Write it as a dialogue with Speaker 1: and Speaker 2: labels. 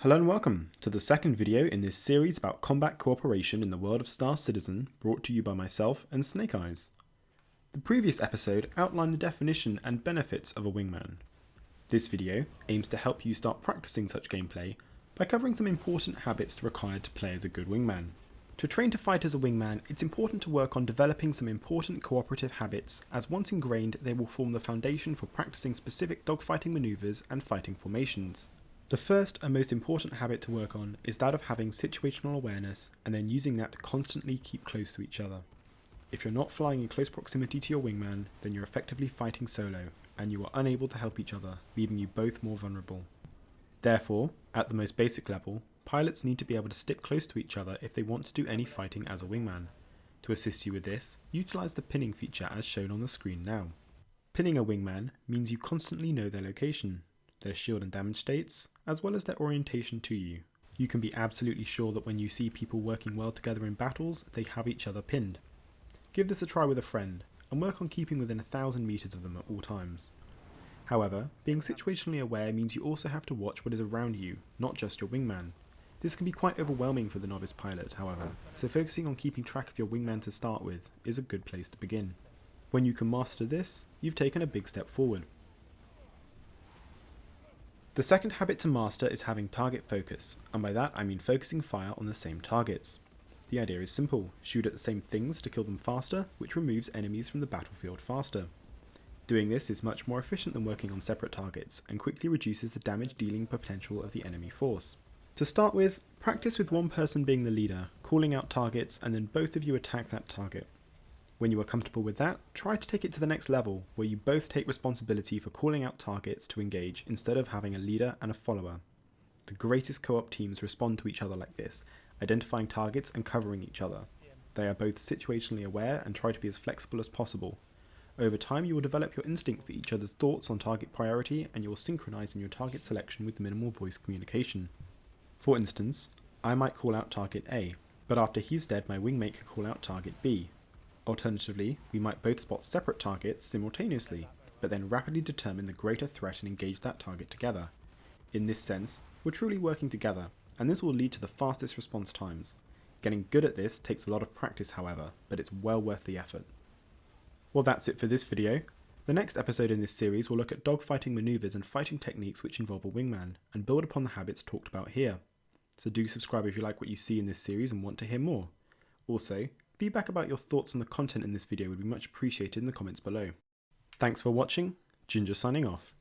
Speaker 1: Hello and welcome to the second video in this series about combat cooperation in the world of Star Citizen, brought to you by myself and Snake Eyes. The previous episode outlined the definition and benefits of a wingman. This video aims to help you start practicing such gameplay by covering some important habits required to play as a good wingman. To train to fight as a wingman, it's important to work on developing some important cooperative habits, as once ingrained they will form the foundation for practicing specific dogfighting maneuvers and fighting formations. The first and most important habit to work on is that of having situational awareness and then using that to constantly keep close to each other. If you're not flying in close proximity to your wingman, then you're effectively fighting solo, and you are unable to help each other, leaving you both more vulnerable. Therefore, at the most basic level, pilots need to be able to stick close to each other if they want to do any fighting as a wingman. To assist you with this, utilise the pinning feature as shown on the screen now. Pinning a wingman means you constantly know their location, their shield and damage states, as well as their orientation to you. You can be absolutely sure that when you see people working well together in battles, they have each other pinned. Give this a try with a friend, and work on keeping within 1,000 meters of them at all times. However, being situationally aware means you also have to watch what is around you, not just your wingman. This can be quite overwhelming for the novice pilot, however, so focusing on keeping track of your wingman to start with is a good place to begin. When you can master this, you've taken a big step forward. The second habit to master is having target focus, and by that I mean focusing fire on the same targets. The idea is simple: shoot at the same things to kill them faster, which removes enemies from the battlefield faster. Doing this is much more efficient than working on separate targets, and quickly reduces the damage dealing potential of the enemy force. To start with, practice with one person being the leader, calling out targets, and then both of you attack that target. When you are comfortable with that, try to take it to the next level, where you both take responsibility for calling out targets to engage instead of having a leader and a follower. The greatest co-op teams respond to each other like this, identifying targets and covering each other. They are both situationally aware and try to be as flexible as possible. Over time you will develop your instinct for each other's thoughts on target priority, and you will synchronize in your target selection with minimal voice communication. For instance, I might call out target A, but after he's dead my wingmate could call out target B. Alternatively, we might both spot separate targets simultaneously, but then rapidly determine the greater threat and engage that target together. In this sense, we're truly working together, and this will lead to the fastest response times. Getting good at this takes a lot of practice, however, but it's well worth the effort. Well, that's it for this video. The next episode in this series will look at dogfighting maneuvers and fighting techniques which involve a wingman, and build upon the habits talked about here. So do subscribe if you like what you see in this series and want to hear more. Also, feedback about your thoughts on the content in this video would be much appreciated in the comments below. Thanks for watching. Ginger signing off.